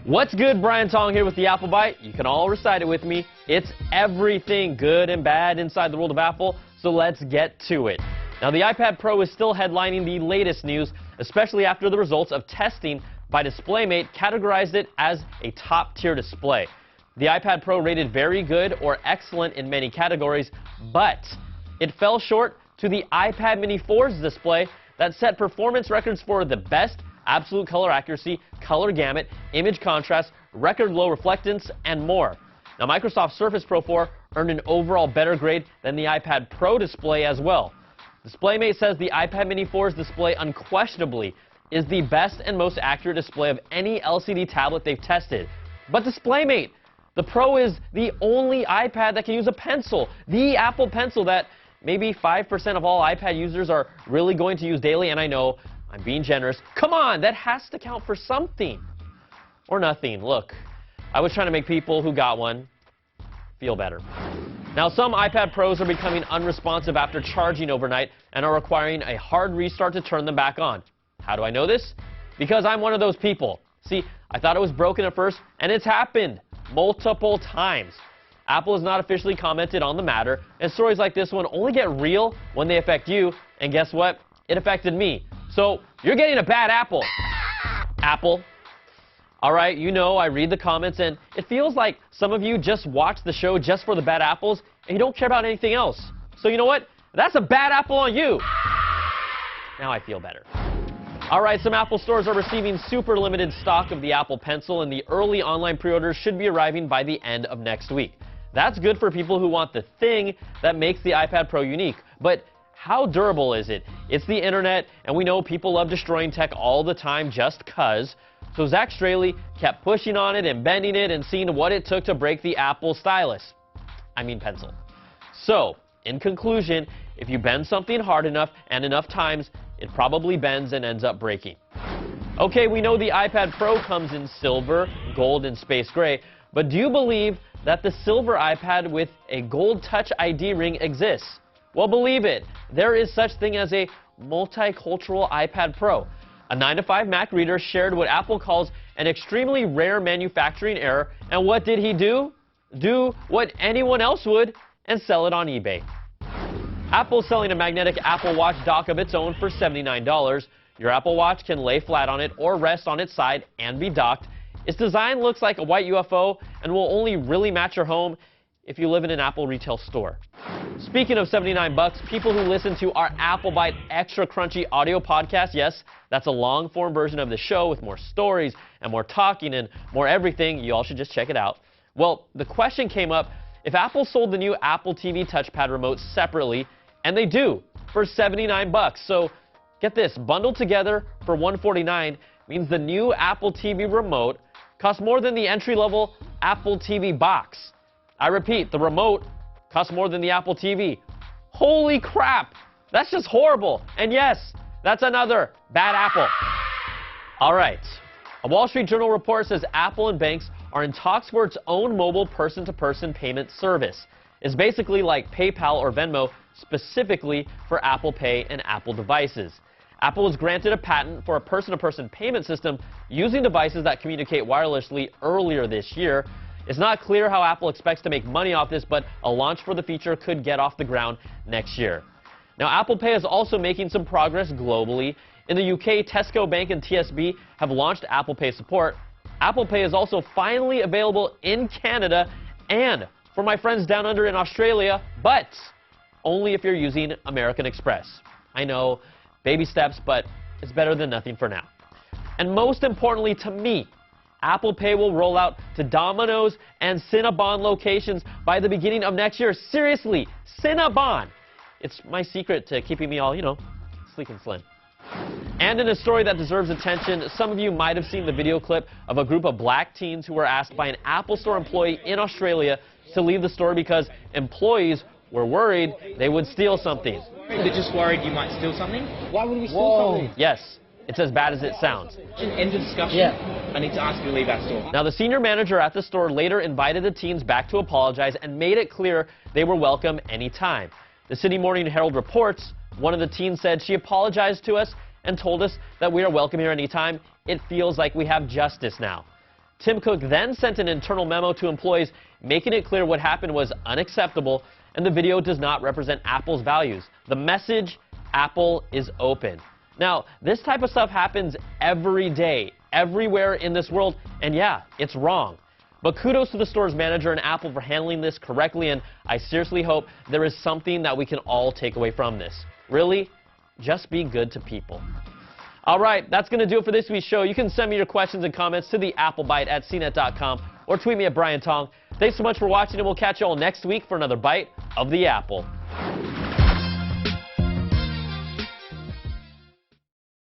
What's good? Brian Tong here with the Apple Bite. You can all recite it with me. It's everything good and bad inside the world of Apple, so let's get to it. Now, the iPad Pro is still headlining the latest news, especially after the results of testing by DisplayMate categorized it as a top-tier display. The iPad Pro rated very good or excellent in many categories, but it fell short to the iPad Mini 4's display that set performance records for the best absolute color accuracy, color gamut, image contrast, record low reflectance, and more. Now, Microsoft Surface Pro 4 earned an overall better grade than the iPad Pro display as well. DisplayMate says the iPad Mini 4's display unquestionably is the best and most accurate display of any LCD tablet they've tested. But DisplayMate, the Pro is the only iPad that can use a pencil, the Apple Pencil that maybe 5% of all iPad users are really going to use daily, and I know I'm being generous. Come on, that has to count for something. Or nothing. Look, I was trying to make people who got one feel better. Now, some iPad Pros are becoming unresponsive after charging overnight and are requiring a hard restart to turn them back on. How do I know this? Because I'm one of those people. See, I thought it was broken at first, and it's happened multiple times. Apple has not officially commented on the matter, and stories like this one only get real when they affect you, and guess what? It affected me. So, you're getting a bad Apple. Apple. All right, you know, I read the comments, and it feels like some of you just watch the show just for the bad apples, and you don't care about anything else. So, you know what? That's a bad apple on you. Now I feel better. All right, some Apple stores are receiving super limited stock of the Apple Pencil, and the early online pre-orders should be arriving by the end of next week. That's good for people who want the thing that makes the iPad Pro unique, but how durable is it? It's the internet, and we know people love destroying tech all the time just 'cause. So Zach Straley kept pushing on it and bending it and seeing what it took to break the Apple stylus. I mean pencil. So, in conclusion, if you bend something hard enough and enough times, it probably bends and ends up breaking. Okay, we know the iPad Pro comes in silver, gold, and space gray, but do you believe that the silver iPad with a gold Touch ID ring exists? Well, believe it, there is such thing as a multicultural iPad Pro. A 9to5 Mac reader shared what Apple calls an extremely rare manufacturing error, and what did he do? Do what anyone else would and sell it on eBay. Apple's selling a magnetic Apple Watch dock of its own for $79. Your Apple Watch can lay flat on it or rest on its side and be docked. Its design looks like a white UFO and will only really match your home if you live in an Apple retail store. Speaking of $79, people who listen to our Apple Bite Extra Crunchy audio podcast, yes, that's a long-form version of the show with more stories and more talking and more everything. You all should just check it out. Well, the question came up, if Apple sold the new Apple TV touchpad remote separately, and they do, for $79. So, get this, bundled together for $149 means the new Apple TV remote costs more than the entry-level Apple TV box. I repeat, the remote costs more than the Apple TV. Holy crap! That's just horrible. And yes, that's another bad Apple. All right. A Wall Street Journal report says Apple and banks are in talks for its own mobile person-to-person payment service. It's basically like PayPal or Venmo, specifically for Apple Pay and Apple devices. Apple was granted a patent for a person-to-person payment system using devices that communicate wirelessly earlier this year. It's not clear how Apple expects to make money off this, but a launch for the feature could get off the ground next year. Now, Apple Pay is also making some progress globally. In the UK, Tesco Bank and TSB have launched Apple Pay support. Apple Pay is also finally available in Canada and for my friends down under in Australia, but only if you're using American Express. I know, baby steps, but it's better than nothing for now. And most importantly to me, Apple Pay will roll out to Domino's and Cinnabon locations by the beginning of next year. Seriously, Cinnabon. It's my secret to keeping me all, you know, sleek and slim. And in a story that deserves attention, some of you might have seen the video clip of a group of black teens who were asked by an Apple Store employee in Australia to leave the store because employees were worried they would steal something. They're just worried you might steal something? Why would we steal something? Yes, it's as bad as it sounds. End of discussion. Yeah. I need to ask you to leave our store. Now, the senior manager at the store later invited the teens back to apologize and made it clear they were welcome anytime. The Sydney Morning Herald reports one of the teens said she apologized to us and told us that we are welcome here anytime. It feels like we have justice now. Tim Cook then sent an internal memo to employees making it clear what happened was unacceptable and the video does not represent Apple's values. The message, Apple is open. Now, this type of stuff happens every day, everywhere in this world, and yeah, it's wrong. But kudos to the store's manager and Apple for handling this correctly, and I seriously hope there is something that we can all take away from this. Really, just be good to people. All right, that's going to do it for this week's show. You can send me your questions and comments to the applebite@cnet.com or tweet me at Brian Tong. Thanks so much for watching, and we'll catch you all next week for another Bite of the Apple.